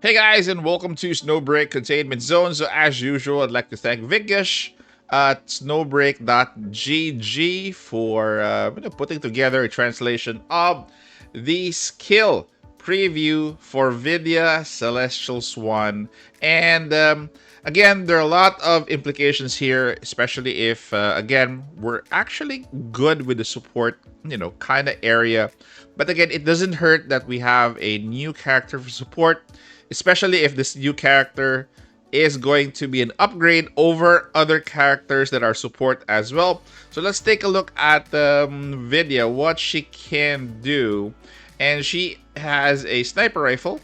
Hey guys, and welcome to Snowbreak Containment Zone. So as usual, I'd like to thank Vidya at snowbreak.gg for putting together a translation of the skill preview for Vidya, Celestial Swan. And again, there are a lot of implications here, especially if, again, we're actually good with the support, kind of area. But again, it doesn't hurt that we have a new character for support, especially if this new character is going to be an upgrade over other characters that are support as well. So let's take a look at Vidya, what she can do. And she has a sniper rifle,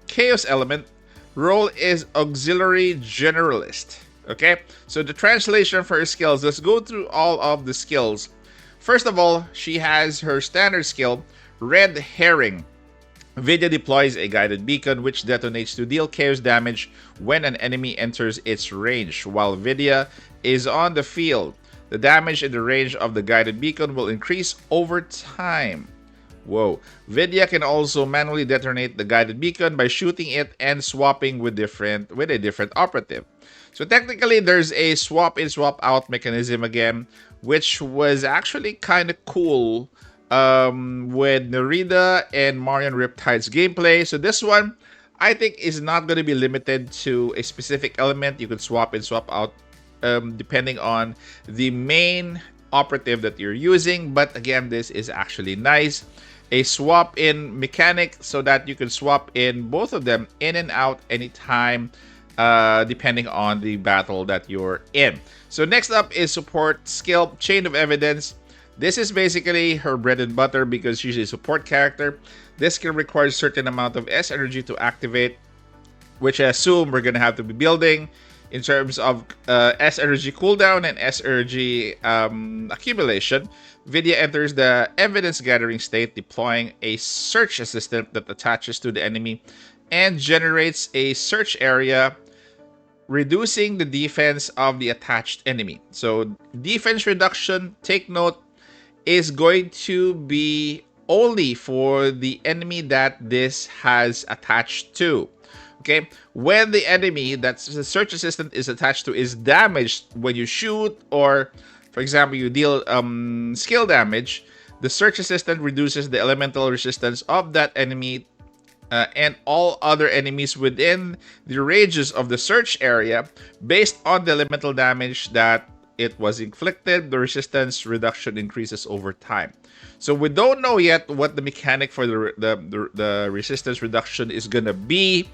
chaos element, role is auxiliary generalist. Okay, so the translation for her skills, let's go through all of the skills. First of all, she has her standard skill, red herring. Vidya deploys a guided beacon which detonates to deal chaos damage when an enemy enters its range. While Vidya is on the field, the damage in the range of the guided beacon will increase over time. Whoa. Vidya can also manually detonate the guided beacon by shooting it and swapping with a different operative. So technically there's a swap in swap out mechanism again, which was actually kind of cool with Nerida and Marion Riptide's gameplay. So this one I think is not going to be limited to a specific element. You can swap in swap out depending on the main operative that you're using. But again, this is actually nice. A swap in mechanic so that you can swap in both of them in and out anytime depending on the battle that you're in. So next up is support skill, chain of evidence. This is basically her bread and butter because she's a support character. This skill requires a certain amount of S energy to activate, which I assume we're gonna have to be building in terms of S energy cooldown and S energy accumulation. Vidya enters the evidence gathering state, deploying a search assistant that attaches to the enemy and generates a search area, reducing the defense of the attached enemy. So defense reduction, take note, is going to be only for the enemy that this has attached to. Okay, when the enemy that the search assistant is attached to is damaged when you shoot, or for example you deal skill damage, the search assistant reduces the elemental resistance of that enemy and all other enemies within the ranges of the search area based on the elemental damage that it was inflicted. The resistance reduction increases over time. So we don't know yet what the mechanic for the resistance reduction is gonna be,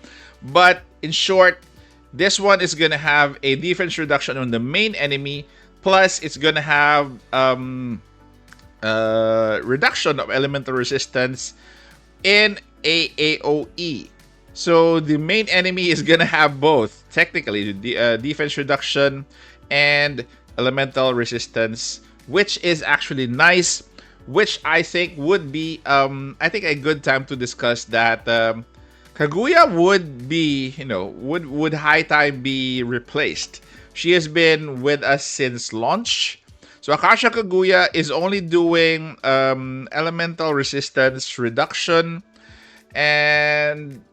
but in short, this one is gonna have a defense reduction on the main enemy, plus it's gonna have reduction of elemental resistance in a AOE. So the main enemy is gonna have both, technically, the defense reduction and elemental resistance, which is actually nice, which I think would be a good time to discuss that Kaguya would be, would high time be replaced. She has been with us since launch. So Acacia Kaguya is only doing elemental resistance reduction, and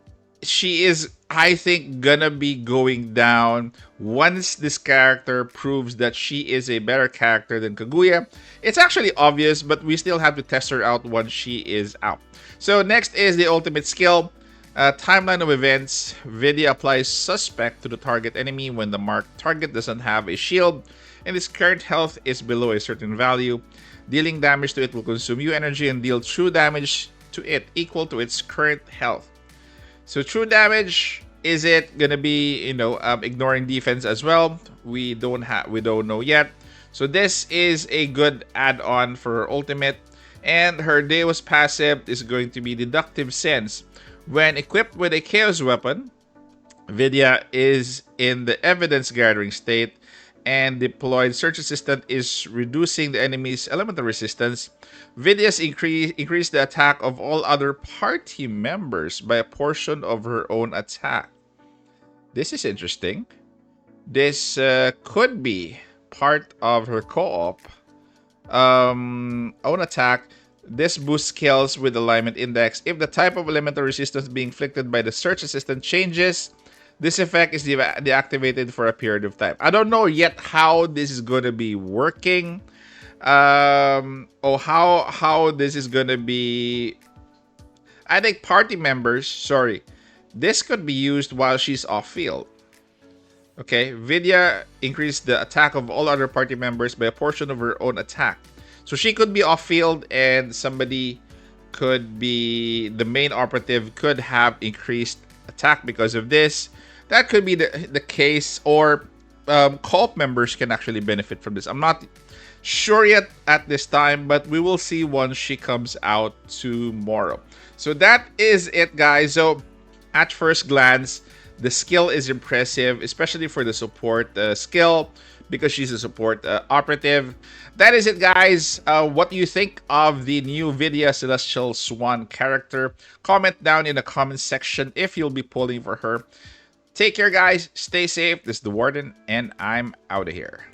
she is, I think, gonna be going down once this character proves that she is a better character than Kaguya. It's actually obvious, but we still have to test her out once she is out. So next is the ultimate skill. Timeline of events. Vidya applies suspect to the target enemy when the marked target doesn't have a shield and its current health is below a certain value. Dealing damage to it will consume you energy and deal true damage to it equal to its current health. So true damage, is it gonna be ignoring defense as well? We don't know yet. So this is a good add-on for her ultimate, and her Deus passive is going to be deductive sense. When equipped with a chaos weapon, Vidya is in the evidence gathering state, and deployed search assistant is reducing the enemy's elemental resistance. Vidya's increase the attack of all other party members by a portion of her own attack. This is interesting. This could be part of her co-op own attack. This boosts skills with alignment index. If the type of elemental resistance being inflicted by the search assistant changes, this effect is deactivated for a period of time. I don't know yet how this is going to be working. Or how this is going to be. I think party members, sorry, this could be used while she's off field. Okay, Vidya increased the attack of all other party members by a portion of her own attack. So she could be off field and somebody could be, the main operative could have increased attack because of this. That could be the case, or co-op members can actually benefit from this. I'm not sure yet at this time, but we will see once she comes out tomorrow. So that is it, guys. So at first glance, the skill is impressive, especially for the support skill, because she's a support operative. That is it, guys. What do you think of the new Vidya Celestial Swan character? Comment down in the comment section if you'll be pulling for her. Take care, guys. Stay safe. This is the Warden, and I'm out of here.